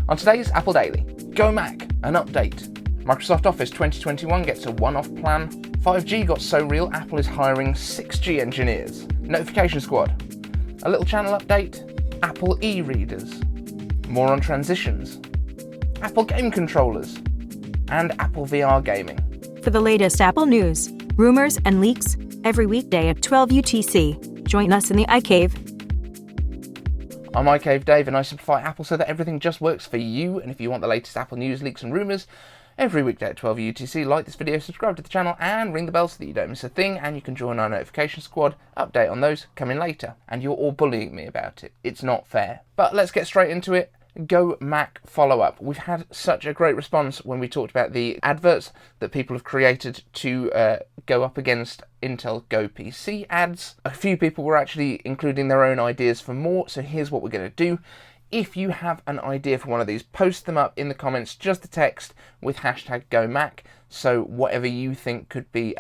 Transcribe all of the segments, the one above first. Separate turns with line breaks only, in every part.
On today's Apple Daily, Go Mac, an update. Microsoft Office 2021 gets a one-off plan. 5G got so real, Apple is hiring 6G engineers. Notification Squad. A little channel update. Apple e-readers. More on transitions. Apple game controllers. And Apple VR gaming.
For the latest Apple news, rumors, and leaks, every weekday at 12 UTC, join us in the iCave.
I'm iCaveDave and I simplify Apple so that everything just works for you. And if you want the latest Apple news, leaks and rumours, every weekday at 12 UTC, like this video, subscribe to the channel and ring the bell so that you don't miss a thing, and you can join our notification squad. Update on those coming later. And you're all bullying me about it. It's not fair. But let's get straight into it. Go Mac follow-up. We've had such a great response when we talked about the adverts that people have created to go up against Intel Go PC ads. A few people were actually including their own ideas for more, so here's what we're going to do. If you have an idea for one of these, post them up in the comments, just the text with hashtag GoMac. So whatever you think could be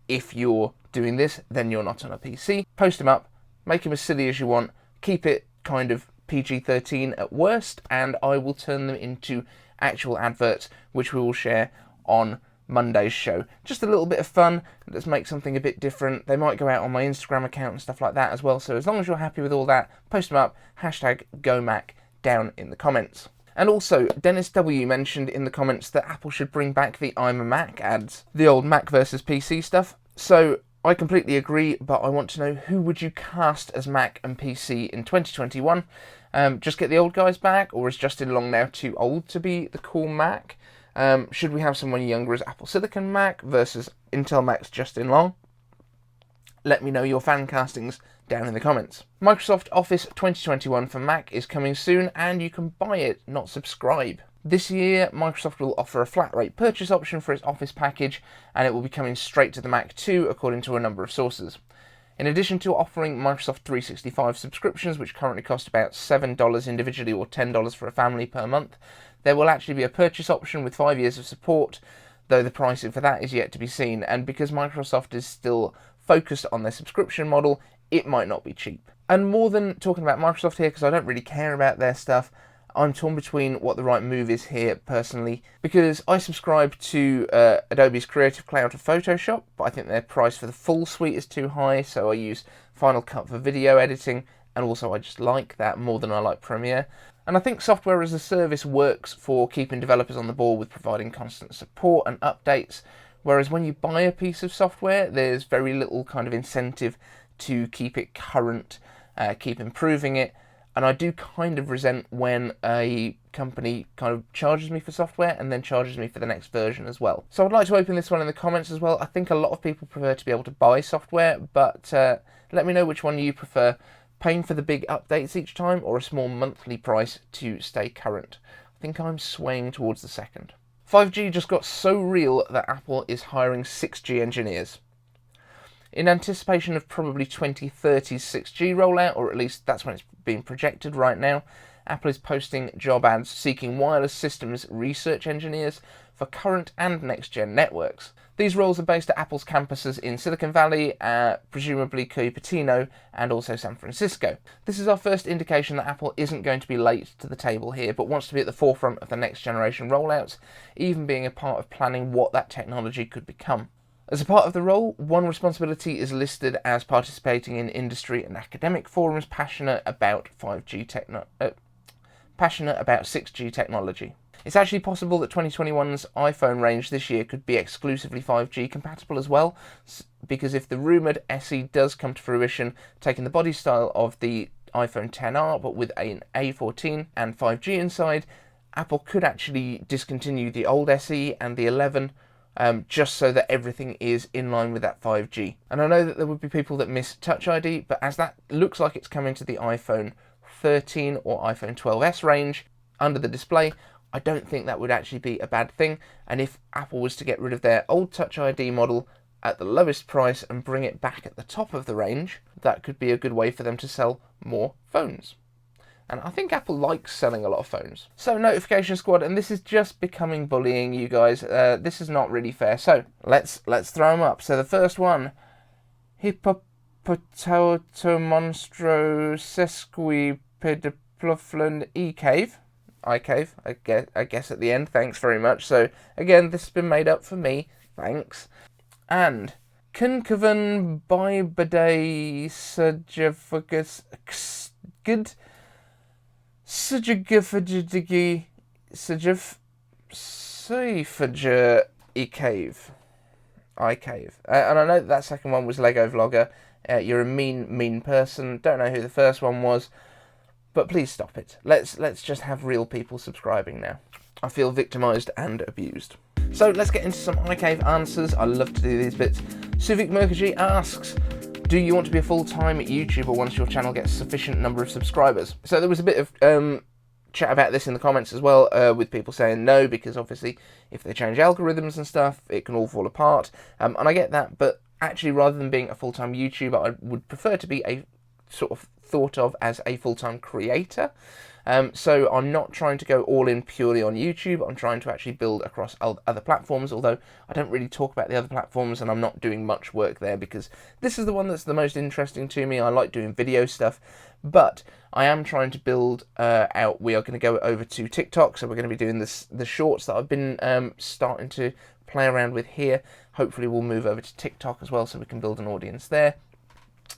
if you're doing this, then you're not on a PC. Post them up, make them as silly as you want, keep it kind of PG-13 at worst, and I will turn them into actual adverts, which we will share on Monday's show. Just a little bit of fun. Let's make something a bit different. They might go out on my Instagram account and stuff like that as well. So as long as you're happy with all that, post them up. Hashtag GoMac down in the comments. And also, Dennis W. mentioned in the comments that Apple should bring back the I'm a Mac ads, the old Mac versus PC stuff. So I completely agree, but I want to know, who would you cast as Mac and PC in 2021? Just get the old guys back, or is Justin Long now too old to be the cool Mac? Should we have someone younger as Apple Silicon Mac versus Intel Mac's Justin Long? Let me know your fan castings down in the comments. Microsoft Office 2021 for Mac is coming soon, and you can buy it, not subscribe. This year, Microsoft will offer a flat rate purchase option for its Office package, and it will be coming straight to the Mac too, according to a number of sources. In addition to offering Microsoft 365 subscriptions, which currently cost about $7 individually or $10 for a family per month, there will actually be a purchase option with 5 years of support, though the pricing for that is yet to be seen. And because Microsoft is still focused on their subscription model, it might not be cheap. And more than talking about Microsoft here, because I don't really care about their stuff, I'm torn between what the right move is here personally, because I subscribe to Adobe's Creative Cloud for Photoshop, but I think their price for the full suite is too high, so I use Final Cut for video editing, and also I just like that more than I like Premiere. And I think software as a service works for keeping developers on the ball with providing constant support and updates, whereas when you buy a piece of software, there's very little kind of incentive to keep it current, keep improving it. And I do kind of resent when a company kind of charges me for software and then charges me for the next version as well. So I'd like to open this one in the comments as well. I think a lot of people prefer to be able to buy software, but let me know which one you prefer, paying for the big updates each time or a small monthly price to stay current. I think I'm swaying towards the second. 5G just got so real that Apple is hiring 6G engineers. In anticipation of probably 2030's 6G rollout, or at least that's when it's being projected right now, Apple is posting job ads seeking wireless systems research engineers for current and next-gen networks. These roles are based at Apple's campuses in Silicon Valley, presumably Cupertino, and also San Francisco. This is our first indication that Apple isn't going to be late to the table here, but wants to be at the forefront of the next generation rollouts, even being a part of planning what that technology could become. As a part of the role, one responsibility is listed as participating in industry and academic forums passionate about 6G technology. It's actually possible that 2021's iPhone range this year could be exclusively 5G compatible as well, because if the rumoured SE does come to fruition, taking the body style of the iPhone XR but with an A14 and 5G inside, Apple could actually discontinue the old SE and the 11 just so that everything is in line with that 5G. And I know that there would be people that miss Touch ID, but as that looks like it's coming to the iPhone 13 or iPhone 12s range under the display, I don't think that would actually be a bad thing. And if Apple was to get rid of their old Touch ID model at the lowest price and bring it back at the top of the range, that could be a good way for them to sell more phones. And I think Apple likes selling a lot of phones. So Notification Squad, and this is just becoming bullying, you guys. This is not really fair. So let's throw them up. So the first one, Hippopotamonstro sesquipediplophlan iCave. iCave, I guess at the end. Thanks very much. So again, this has been made up for me. Thanks. And Kunkavan by Bidet Sajafagus Good Sajagafajadigi Sajaf Seifaja iCave. And I know that second one was Lego Vlogger. You're a mean person. Don't know who the first one was, but please stop it. Let's just have real people subscribing now. I feel victimised and abused. So let's get into some iCave answers. I love to do these bits. Suvik Mukherjee asks, do you want to be a full-time YouTuber once your channel gets a sufficient number of subscribers? So there was a bit of chat about this in the comments as well, with people saying no, because obviously if they change algorithms and stuff, it can all fall apart. And I get that, but actually rather than being a full-time YouTuber, I would prefer to be a sort of thought of as a full-time creator. So I'm not trying to go all in purely on YouTube. I'm trying to actually build across other platforms, although I don't really talk about the other platforms and I'm not doing much work there because this is the one that's the most interesting to me. I like doing video stuff, but I am trying to build out. We are going to go over to TikTok, so we're going to be doing the shorts that I've been starting to play around with here. Hopefully we'll move over to TikTok as well so we can build an audience there.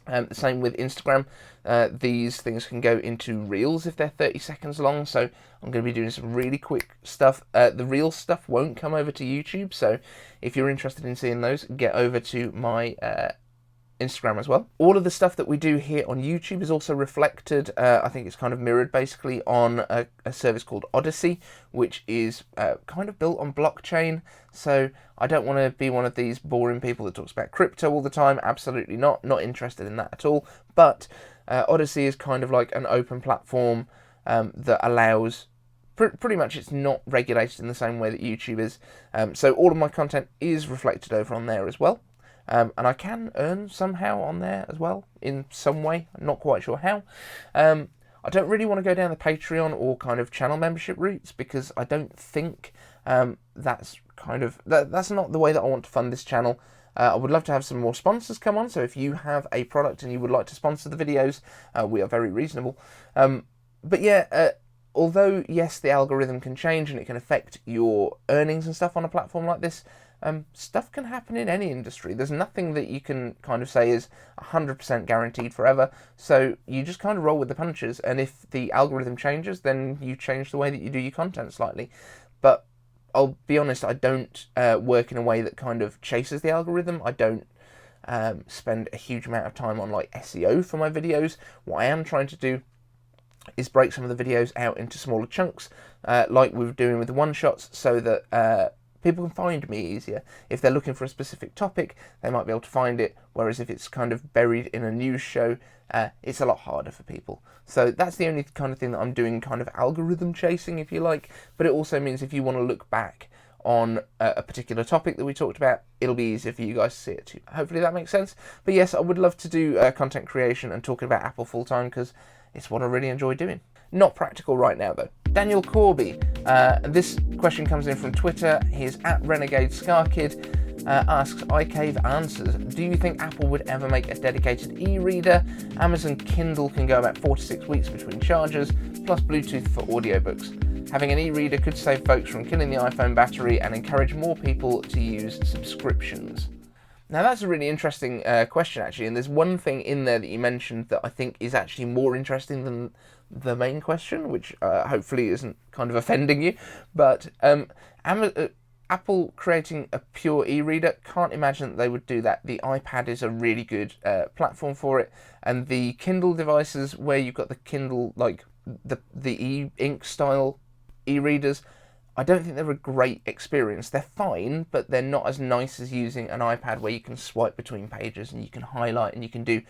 The same with Instagram. These things can go into Reels if they're 30 seconds long, so I'm going to be doing some really quick stuff. The Reels stuff won't come over to YouTube, so if you're interested in seeing those, get over to my Instagram as well. All of the stuff that we do here on YouTube is also reflected, I think it's kind of mirrored basically on a service called Odyssey, which is kind of built on blockchain. So I don't want to be one of these boring people that talks about crypto all the time. Absolutely not interested in that at all. But Odyssey is kind of like an open platform that allows, pretty much it's not regulated in the same way that YouTube is. So all of my content is reflected over on there as well. And I can earn somehow on there as well, in some way. I'm not quite sure how. I don't really want to go down the Patreon or kind of channel membership routes because I don't think that's not the way that I want to fund this channel. I would love to have some more sponsors come on, so if you have a product and you would like to sponsor the videos, we are very reasonable. But yeah, although yes, the algorithm can change and it can affect your earnings and stuff on a platform like this, stuff can happen in any industry. There's nothing that you can kind of say is 100% guaranteed forever, so you just kind of roll with the punches, and if the algorithm changes, then you change the way that you do your content slightly. But I'll be honest, I don't work in a way that kind of chases the algorithm. I don't spend a huge amount of time on like SEO for my videos. What I am trying to do is break some of the videos out into smaller chunks, like we were doing with the one-shots, so that people can find me easier. If they're looking for a specific topic, they might be able to find it, whereas if it's kind of buried in a news show, it's a lot harder for people. So that's the only kind of thing that I'm doing, kind of algorithm chasing, if you like. But it also means if you want to look back on a particular topic that we talked about, it'll be easier for you guys to see it too. Hopefully that makes sense. But yes, I would love to do content creation and talking about Apple full-time, because it's what I really enjoy doing. Not practical right now, though. Daniel Corby. This question comes in from Twitter. He's at Renegade Scarkid. Asks iCaveAnswers, do you think Apple would ever make a dedicated e-reader? Amazon Kindle can go about 4 to 6 weeks between chargers, plus Bluetooth for audiobooks. Having an e-reader could save folks from killing the iPhone battery and encourage more people to use subscriptions. Now that's a really interesting question actually, and there's one thing in there that you mentioned that I think is actually more interesting than the main question, which hopefully isn't kind of offending you, but Apple creating a pure e-reader, can't imagine that they would do that. The iPad is a really good platform for it, and the Kindle devices where you've got the Kindle, like the e-ink style e-readers, I don't think they're a great experience. They're fine, but they're not as nice as using an iPad where you can swipe between pages and you can highlight and you can do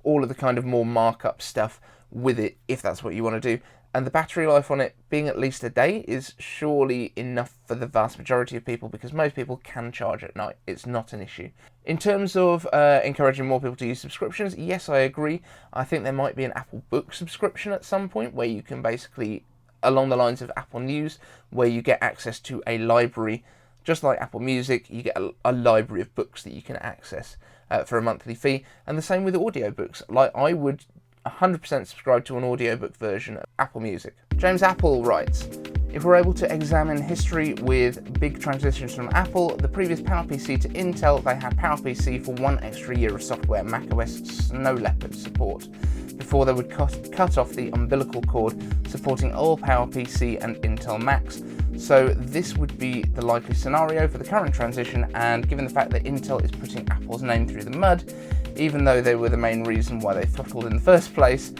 all of the kind of more markup stuff with it, if that's what you want to do. And the battery life on it being at least a day is surely enough for the vast majority of people, because most people can charge at night. It's not an issue. In terms of encouraging more people to use subscriptions, yes, I agree. I think there might be an Apple Book subscription at some point where you can basically, along the lines of Apple News, where you get access to a library, just like Apple Music, you get a library of books that you can access for a monthly fee. And the same with audiobooks. Like, I would 100% subscribe to an audiobook version of Apple Music. James Apple writes, if we're able to examine history with big transitions from Apple, the previous PowerPC to Intel, they had PowerPC for 1 extra year of software macOS Snow Leopard support, before they would cut off the umbilical cord supporting all PowerPC and Intel Macs. So this would be the likely scenario for the current transition, and given the fact that Intel is putting Apple's name through the mud, even though they were the main reason why they throttled in the first place,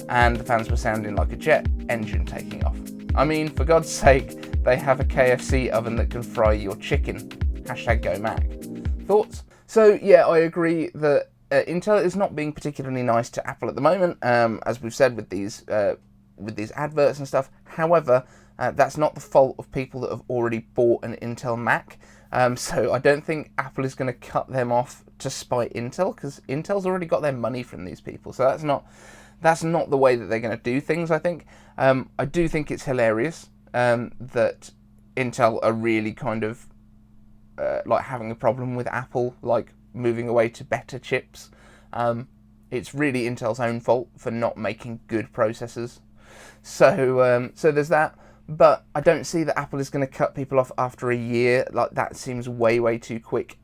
and the fans were sounding like a jet engine taking off. I mean, for God's sake, they have a KFC oven that can fry your chicken. #GoMac. Thoughts? So yeah, I agree that Intel is not being particularly nice to Apple at the moment, as we've said with these adverts and stuff. However, that's not the fault of people that have already bought an Intel Mac. So I don't think Apple is going to cut them off to spite Intel, because Intel's already got their money from these people. So that's not the way that they're going to do things, I think. I do think it's hilarious that Intel are really kind of like having a problem with Apple, like moving away to better chips. It's really Intel's own fault for not making good processors. So there's that. But I don't see that Apple is going to cut people off after a year. Like, that seems way too quick.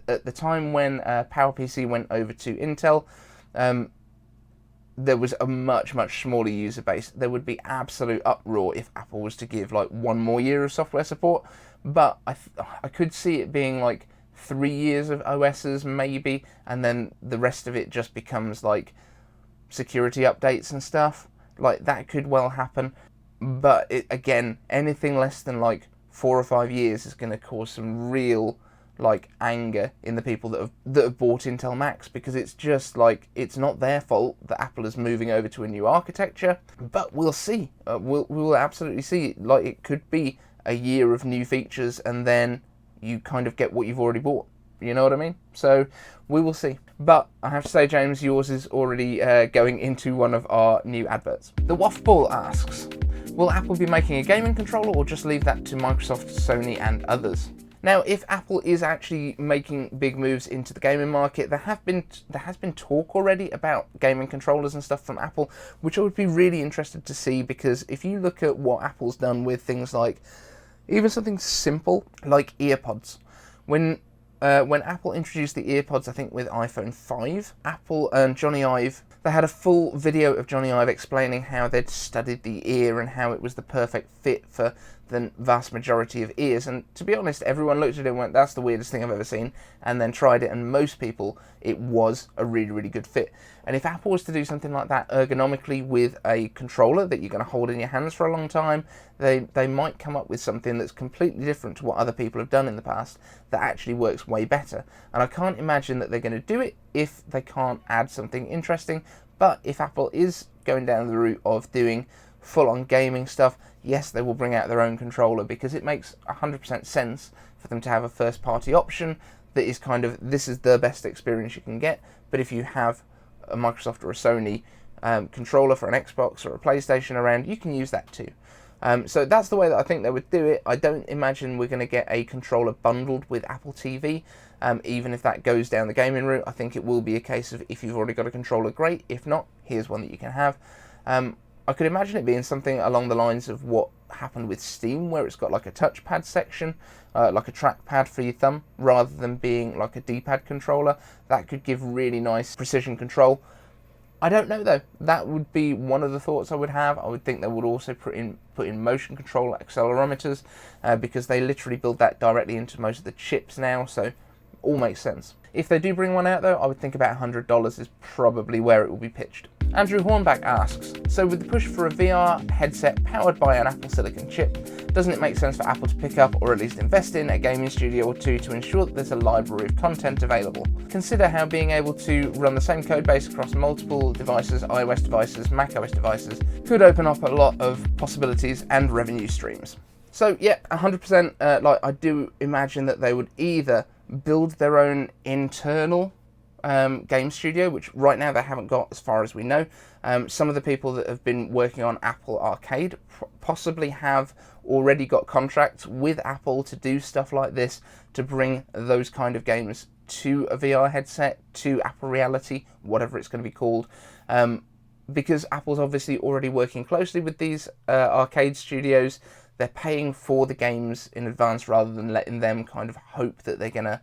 At the time when PowerPC went over to Intel, there was a much smaller user base. There would be absolute uproar if Apple was to give like 1 more year of software support. But I could see it being like 3 years of OSs maybe, and then the rest of it just becomes like security updates and stuff. Like, that could well happen. But again, anything less than like 4 or 5 years is going to cause some real like anger in the people that have bought Intel Macs, because it's just like, it's not their fault that Apple is moving over to a new architecture. But we'll see. We'll absolutely see. Like, it could be a year of new features, and then you kind of get what you've already bought. You know what I mean? So we will see. But I have to say, James, yours is already going into one of our new adverts. The Waff Ball asks, will Apple be making a gaming controller, or just leave that to Microsoft, Sony and others? Now, if Apple is actually making big moves into the gaming market, there has been talk already about gaming controllers and stuff from Apple, which I would be really interested to see, because if you look at what Apple's done with things like even something simple like earpods, when Apple introduced the earpods, I think with iPhone 5, Apple and Johnny Ive, they had a full video of Johnny Ive explaining how they'd studied the ear and how it was the perfect fit for the vast majority of ears. And to be honest, everyone looked at it and went, that's the weirdest thing I've ever seen, and then tried it, and most people, it was a really good fit. And if Apple was to do something like that ergonomically with a controller that you're going to hold in your hands for a long time, they might come up with something that's completely different to what other people have done in the past that actually works way better. And I can't imagine that they're going to do it if they can't add something interesting. But if Apple is going down the route of doing full-on gaming stuff, yes, they will bring out their own controller, because it makes 100% sense for them to have a first-party option that is kind of, this is the best experience you can get. But if you have a Microsoft or a Sony controller for an Xbox or a PlayStation around, you can use that too. So that's the way that I think they would do it. I don't imagine we're going to get a controller bundled with Apple TV, even if that goes down the gaming route. I think it will be a case of, if you've already got a controller, great. If not, here's one that you can have. I could imagine it being something along the lines of what happened with Steam, where it's got like a touchpad section, like a trackpad for your thumb, rather than being like a D-pad controller. That could give really nice precision control. I don't know though. That would be one of the thoughts I would have. I would think they would also put in motion control accelerometers, because they literally build that directly into most of the chips now, so all makes sense. If they do bring one out though, I would think about $100 is probably where it will be pitched. Andrew Hornback asks, so with the push for a VR headset powered by an Apple Silicon chip, doesn't it make sense for Apple to pick up, or at least invest in, a gaming studio or two to ensure that there's a library of content available? Consider how being able to run the same code base across multiple devices, iOS devices, macOS devices, could open up a lot of possibilities and revenue streams. So yeah, 100%, like, I do imagine that they would either build their own internal game studio, which right now they haven't got as far as we know. Some of the people that have been working on Apple Arcade possibly have already got contracts with Apple to do stuff like this, to bring those kind of games to a VR headset, to Apple Reality, whatever it's going to be called. because Apple's obviously already working closely with these arcade studios, they're paying for the games in advance rather than letting them kind of hope that they're going to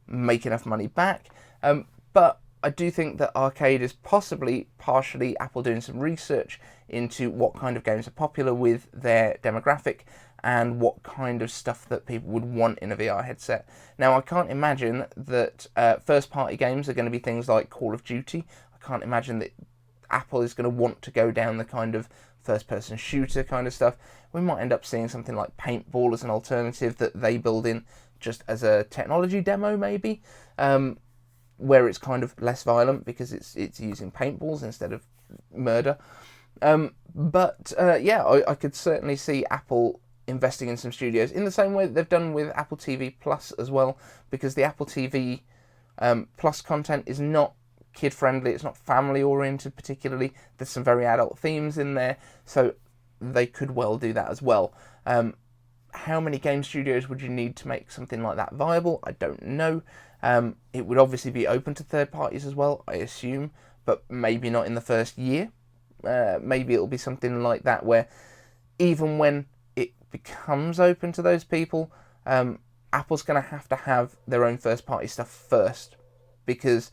make enough money back. But I do think that arcade is possibly partially Apple doing some research into what kind of games are popular with their demographic and what kind of stuff that people would want in a VR headset. Now, I can't imagine that first-party games are going to be things like Call of Duty. I can't imagine that Apple is going to want to go down the kind of first-person shooter kind of stuff. We might end up seeing something like paintball as an alternative that they build in just as a technology demo, maybe, where it's kind of less violent because it's using paintballs instead of murder. Yeah, I could certainly see Apple investing in some studios in the same way that they've done with Apple TV Plus as well, because the Apple TV Plus content is not kid-friendly, it's not family-oriented particularly. There's some very adult themes in there, so they could well do that as well. How many game studios would you need to make something like that viable? I don't know. It would obviously be open to third parties as well, I assume, but maybe not in the first year. Maybe it'll be something like that where even when it becomes open to those people, Apple's going to have their own first party stuff first, because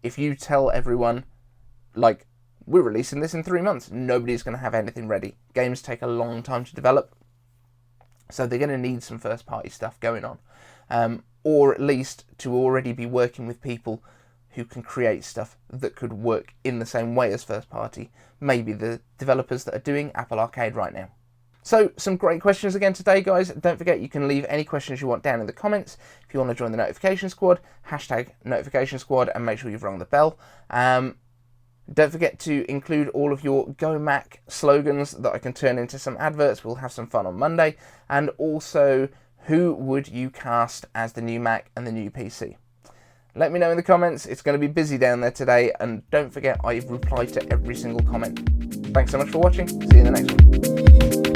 if you tell everyone, like, we're releasing this in 3 months, nobody's going to have anything ready. Games take a long time to develop, so they're going to need some first party stuff going on, or at least to already be working with people who can create stuff that could work in the same way as first party, maybe the developers that are doing Apple Arcade right now. So, some great questions again today, guys. Don't forget you can leave any questions you want down in the comments. If you want to join the notification squad, hashtag notification squad, and make sure you've rung the bell. Don't forget to include all of your Go Mac slogans that I can turn into some adverts. We'll have some fun on Monday. And also, who would you cast as the new Mac and the new PC? Let me know in the comments. It's going to be busy down there today. And don't forget, I've replied to every single comment. Thanks so much for watching. See you in the next one.